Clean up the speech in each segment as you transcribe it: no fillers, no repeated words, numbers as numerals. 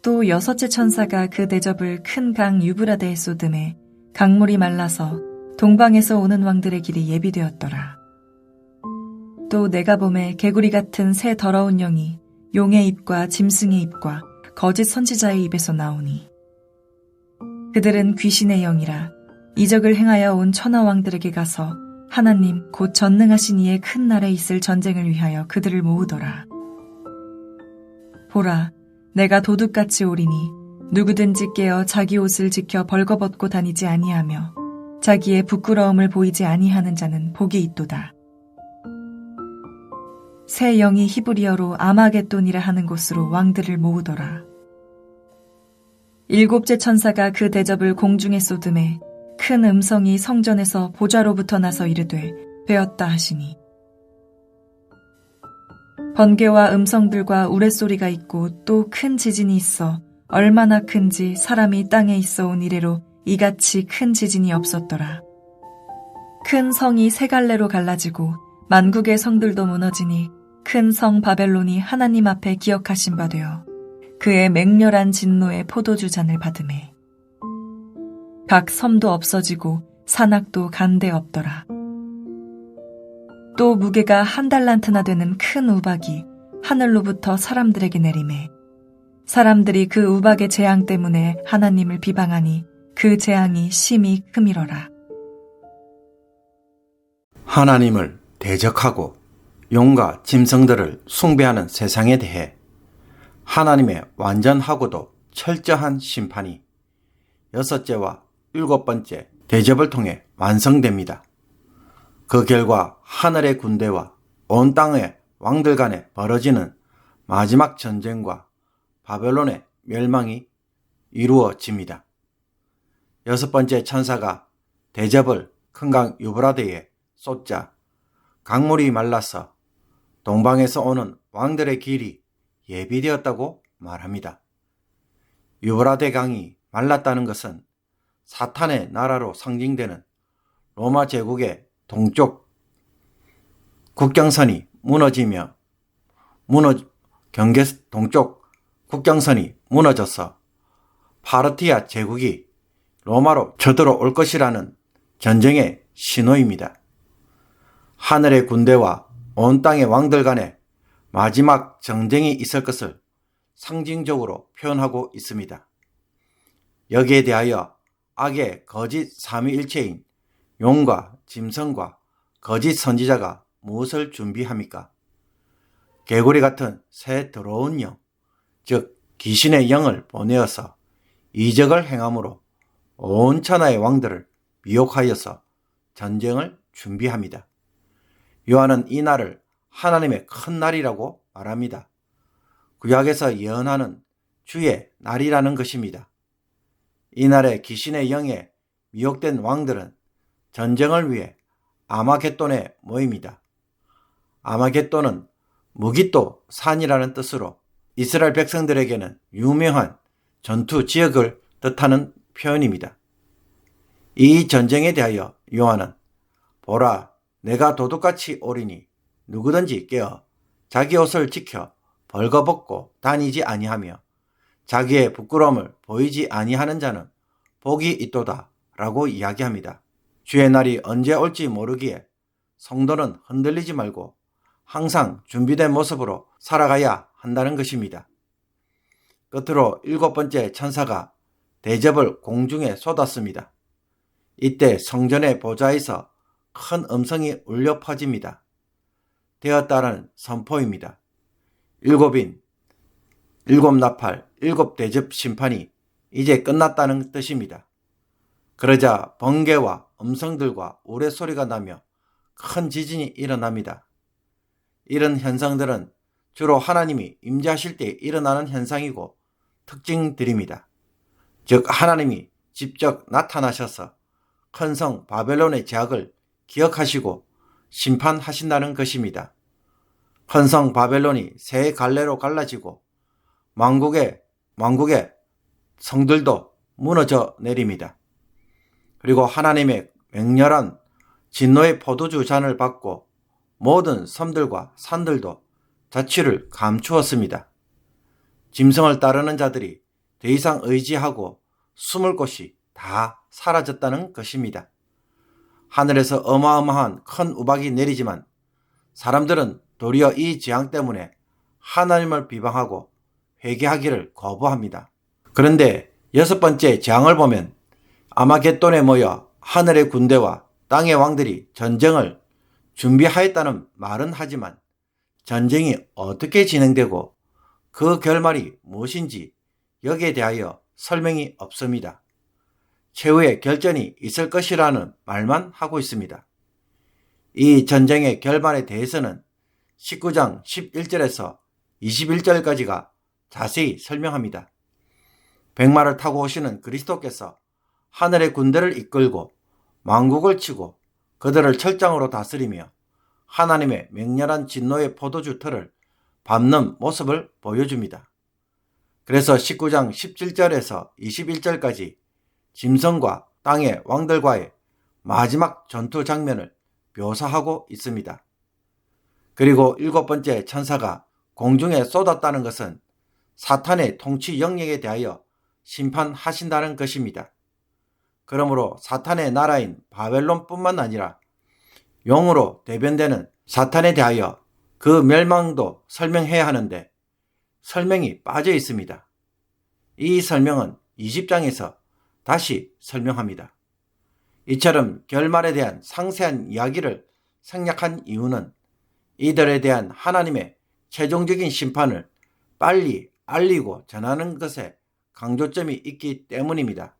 또 여섯째 천사가 그 대접을 큰 강 유브라데에 쏟음에 강물이 말라서 동방에서 오는 왕들의 길이 예비되었더라. 또 내가 보매 개구리 같은 새 더러운 영이 용의 입과 짐승의 입과 거짓 선지자의 입에서 나오니 그들은 귀신의 영이라 이적을 행하여 온 천하 왕들에게 가서 하나님 곧 전능하신 이의 큰 날에 있을 전쟁을 위하여 그들을 모으더라. 보라, 내가 도둑같이 오리니 누구든지 깨어 자기 옷을 지켜 벌거벗고 다니지 아니하며 자기의 부끄러움을 보이지 아니하는 자는 복이 있도다. 새 영이 히브리어로 아마겟돈이라 하는 곳으로 왕들을 모으더라. 일곱째 천사가 그 대접을 공중에 쏟음에 큰 음성이 성전에서 보좌로부터 나서 이르되 되었다 하시니 번개와 음성들과 우레소리가 있고 또 큰 지진이 있어 얼마나 큰지 사람이 땅에 있어 온 이래로 이같이 큰 지진이 없었더라. 큰 성이 세 갈래로 갈라지고 만국의 성들도 무너지니 큰 성 바벨론이 하나님 앞에 기억하신 바 되어 그의 맹렬한 진노의 포도주 잔을 받으매 각 섬도 없어지고 산악도 간데 없더라. 또 무게가 1달란트나 되는 큰 우박이 하늘로부터 사람들에게 내리매 사람들이 그 우박의 재앙 때문에 하나님을 비방하니 그 재앙이 심히 크미러라. 하나님을 대적하고 용과 짐승들을 숭배하는 세상에 대해 하나님의 완전하고도 철저한 심판이 여섯째와 일곱 번째 대접을 통해 완성됩니다. 그 결과 하늘의 군대와 온 땅의 왕들 간에 벌어지는 마지막 전쟁과 바벨론의 멸망이 이루어집니다. 여섯 번째 천사가 대접을 큰 강 유브라데에 쏟자 강물이 말라서 동방에서 오는 왕들의 길이 예비되었다고 말합니다. 유브라데 강이 말랐다는 것은 사탄의 나라로 상징되는 로마 제국의 동쪽 국경선이 무너지며 동쪽 국경선이 무너져서 파르티아 제국이 로마로 쳐들어올 것이라는 전쟁의 신호입니다. 하늘의 군대와 온 땅의 왕들 간에 마지막 전쟁이 있을 것을 상징적으로 표현하고 있습니다. 여기에 대하여 악의 거짓 삼위일체인 용과 짐승과 거짓 선지자가 무엇을 준비합니까? 개구리 같은 새 더러운 영, 즉 귀신의 영을 보내어서 이적을 행함으로 온 천하의 왕들을 미혹하여서 전쟁을 준비합니다. 요한은 이 날을 하나님의 큰 날이라고 말합니다. 구약에서 예언하는 주의 날이라는 것입니다. 이 날에 귀신의 영에 미혹된 왕들은 전쟁을 위해 아마겟돈에 모입니다. 아마겟돈은 무깃도 산이라는 뜻으로 이스라엘 백성들에게는 유명한 전투 지역을 뜻하는 표현입니다. 이 전쟁에 대하여 요한은 보라, 내가 도둑같이 오리니 누구든지 깨어 자기 옷을 지켜 벌거벗고 다니지 아니하며 자기의 부끄러움을 보이지 아니하는 자는 복이 있도다 라고 이야기합니다. 주의 날이 언제 올지 모르기에 성도는 흔들리지 말고 항상 준비된 모습으로 살아가야 한다는 것입니다. 끝으로 일곱 번째 천사가 대접을 공중에 쏟았습니다. 이때 성전의 보좌에서 큰 음성이 울려 퍼집니다. 되었다는 선포입니다. 일곱인, 일곱 나팔, 일곱 대접 심판이 이제 끝났다는 뜻입니다. 그러자 번개와 음성들과 우레소리가 나며 큰 지진이 일어납니다. 이런 현상들은 주로 하나님이 임재하실 때 일어나는 현상이고 특징들입니다. 즉 하나님이 직접 나타나셔서 큰 성 바벨론의 제약을 기억하시고 심판하신다는 것입니다. 큰 성 바벨론이 세 갈래로 갈라지고 만국의 성들도 무너져 내립니다. 그리고 하나님의 맹렬한 진노의 포도주 잔을 받고 모든 섬들과 산들도 자취를 감추었습니다. 짐승을 따르는 자들이 더 이상 의지하고 숨을 곳이 다 사라졌다는 것입니다. 하늘에서 어마어마한 큰 우박이 내리지만 사람들은 도리어 이 재앙 때문에 하나님을 비방하고 회개하기를 거부합니다. 그런데 6번째 재앙을 보면 아마겟돈에 모여 하늘의 군대와 땅의 왕들이 전쟁을 준비하였다는 말은 하지만 전쟁이 어떻게 진행되고 그 결말이 무엇인지 여기에 대하여 설명이 없습니다. 최후의 결전이 있을 것이라는 말만 하고 있습니다. 이 전쟁의 결말에 대해서는 19장 11절에서 21절까지가 자세히 설명합니다. 백마를 타고 오시는 그리스도께서 하늘의 군대를 이끌고 만국을 치고 그들을 철장으로 다스리며 하나님의 맹렬한 진노의 포도주 틀을 밟는 모습을 보여줍니다. 그래서 19장 17절에서 21절까지 짐승과 땅의 왕들과의 마지막 전투 장면을 묘사하고 있습니다. 그리고 7번째 천사가 공중에 쏟았다는 것은 사탄의 통치 영역에 대하여 심판하신다는 것입니다. 그러므로 사탄의 나라인 바벨론뿐만 아니라 용으로 대변되는 사탄에 대하여 그 멸망도 설명해야 하는데 설명이 빠져 있습니다. 이 설명은 20장에서 다시 설명합니다. 이처럼 결말에 대한 상세한 이야기를 생략한 이유는 이들에 대한 하나님의 최종적인 심판을 빨리 알리고 전하는 것에 강조점이 있기 때문입니다.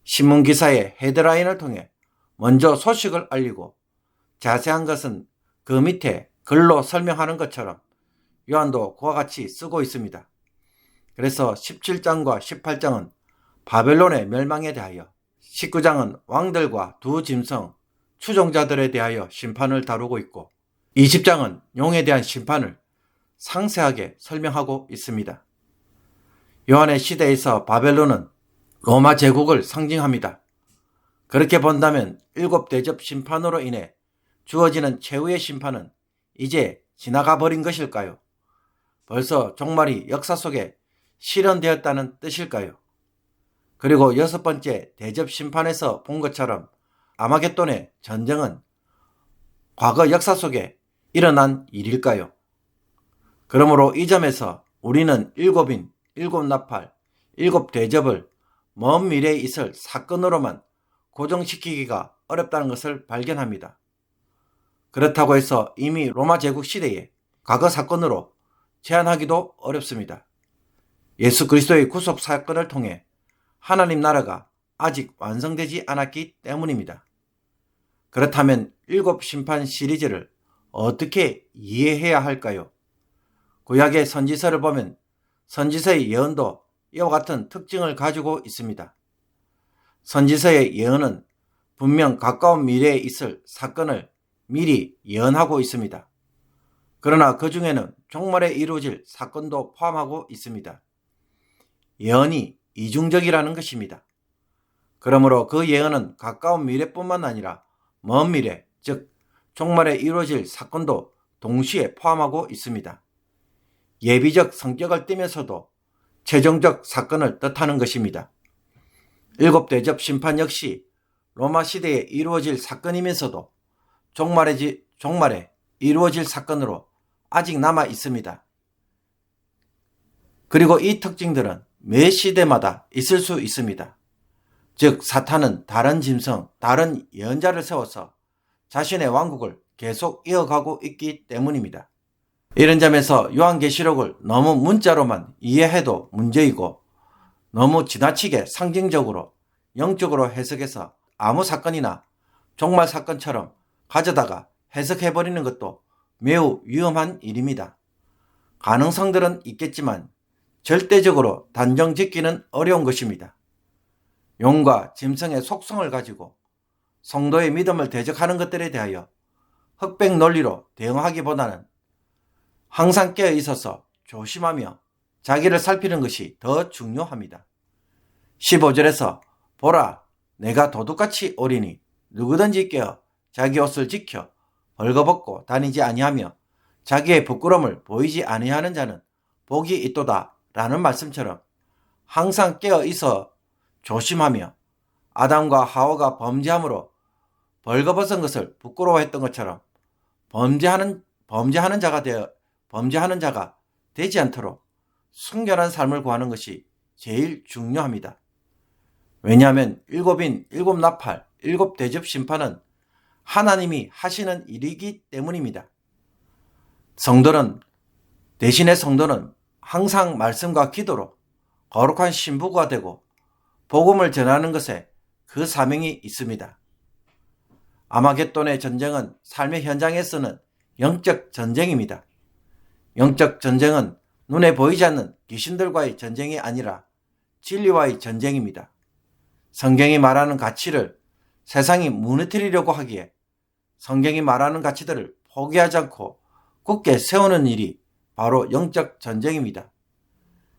신문기사의 헤드라인을 통해 먼저 소식을 알리고 자세한 것은 그 밑에 글로 설명하는 것처럼 요한도 그와 같이 쓰고 있습니다. 그래서 17장과 18장은 바벨론의 멸망에 대하여, 19장은 왕들과 두 짐승, 추종자들에 대하여 심판을 다루고 있고 20장은 용에 대한 심판을 상세하게 설명하고 있습니다. 요한의 시대에서 바벨론은 로마 제국을 상징합니다. 그렇게 본다면 7대접 심판으로 인해 주어지는 최후의 심판은 이제 지나가 버린 것일까요? 벌써 종말이 역사 속에 실현되었다는 뜻일까요? 그리고 6번째 대접 심판에서 본 것처럼 아마겟돈의 전쟁은 과거 역사 속에 일어난 일일까요? 그러므로 이 점에서 우리는 7인, 7나팔, 7대접을 먼 미래에 있을 사건으로만 고정시키기가 어렵다는 것을 발견합니다. 그렇다고 해서 이미 로마 제국 시대에 과거 사건으로 제한하기도 어렵습니다. 예수 그리스도의 구속 사건을 통해 하나님 나라가 아직 완성되지 않았기 때문입니다. 그렇다면 7심판 시리즈를 어떻게 이해해야 할까요? 구약의 선지서를 보면 선지서의 예언도 이와 같은 특징을 가지고 있습니다. 선지서의 예언은 분명 가까운 미래에 있을 사건을 미리 예언하고 있습니다. 그러나 그 중에는 종말에 이루어질 사건도 포함하고 있습니다. 예언이 이중적이라는 것입니다. 그러므로 그 예언은 가까운 미래뿐만 아니라 먼 미래, 즉 종말에 이루어질 사건도 동시에 포함하고 있습니다. 예비적 성격을 띠면서도 최종적 사건을 뜻하는 것입니다. 7대접 심판 역시 로마 시대에 이루어질 사건이면서도 종말에 이루어질 사건으로 아직 남아 있습니다. 그리고 이 특징들은 매 시대마다 있을 수 있습니다. 즉 사탄은 다른 짐승, 다른 예언자를 세워서 자신의 왕국을 계속 이어가고 있기 때문입니다. 이런 점에서 요한계시록을 너무 문자로만 이해해도 문제이고 너무 지나치게 상징적으로 영적으로 해석해서 아무 사건이나 종말 사건처럼 가져다가 해석해버리는 것도 매우 위험한 일입니다. 가능성들은 있겠지만 절대적으로 단정 짓기는 어려운 것입니다. 용과 짐승의 속성을 가지고 성도의 믿음을 대적하는 것들에 대하여 흑백 논리로 대응하기보다는 항상 깨어 있어서 조심하며 자기를 살피는 것이 더 중요합니다. 15절에서 보라, 내가 도둑같이 오리니 누구든지 깨어 자기 옷을 지켜 벌거벗고 다니지 아니하며 자기의 부끄러움을 보이지 아니하는 자는 복이 있도다 라는 말씀처럼 항상 깨어 있어 조심하며 아담과 하와가 범죄함으로 벌거벗은 것을 부끄러워했던 것처럼 범죄하는 자가 되지 않도록 순결한 삶을 구하는 것이 제일 중요합니다. 왜냐하면 일곱인 일곱 나팔, 일곱 대접 심판은 하나님이 하시는 일이기 때문입니다. 대신에 성도는 항상 말씀과 기도로 거룩한 신부가 되고 복음을 전하는 것에 그 사명이 있습니다. 아마겟돈의 전쟁은 삶의 현장에서는 영적 전쟁입니다. 영적 전쟁은 눈에 보이지 않는 귀신들과의 전쟁이 아니라 진리와의 전쟁입니다. 성경이 말하는 가치를 세상이 무너뜨리려고 하기에 성경이 말하는 가치들을 포기하지 않고 굳게 세우는 일이 바로 영적 전쟁입니다.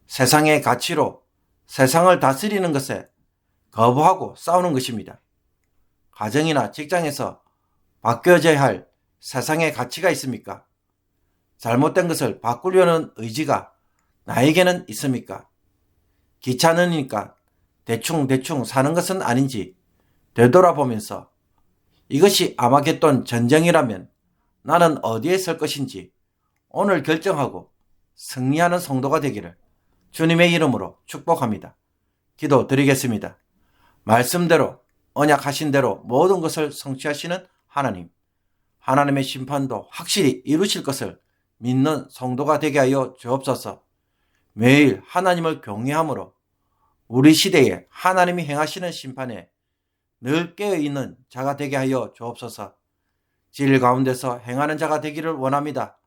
세상의 가치로 세상을 다스리는 것에 거부하고 싸우는 것입니다. 가정이나 직장에서 바뀌어져야 할 세상의 가치가 있습니까? 잘못된 것을 바꾸려는 의지가 나에게는 있습니까? 귀찮으니까 대충 사는 것은 아닌지 되돌아보면서 이것이 아마겟돈 전쟁이라면 나는 어디에 설 것인지 오늘 결정하고 승리하는 성도가 되기를 주님의 이름으로 축복합니다. 기도드리겠습니다. 말씀대로 언약하신 대로 모든 것을 성취하시는 하나님, 하나님의 심판도 확실히 이루실 것을 믿는 성도가 되게 하여 주옵소서. 매일 하나님을 경외함으로 우리 시대에 하나님이 행하시는 심판에 늘 깨어있는 자가 되게 하여 주옵소서. 진리 가운데서 행하는 자가 되기를 원합니다.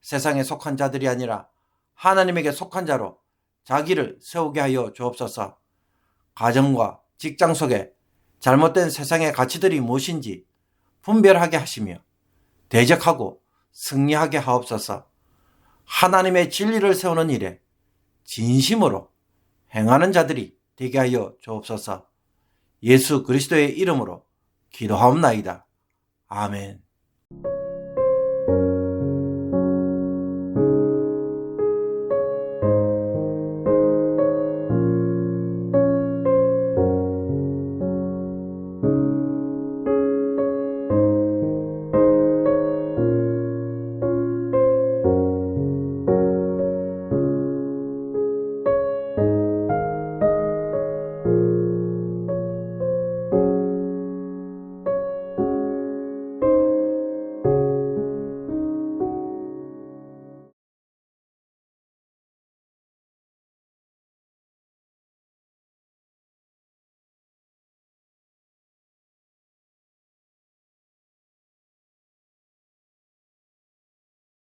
세상에 속한 자들이 아니라 하나님에게 속한 자로 자기를 세우게 하여 주옵소서. 가정과 직장 속에 잘못된 세상의 가치들이 무엇인지 분별하게 하시며 대적하고 승리하게 하옵소서. 하나님의 진리를 세우는 일에 진심으로 행하는 자들이 되게 하여 주옵소서. 예수 그리스도의 이름으로 기도하옵나이다. 아멘.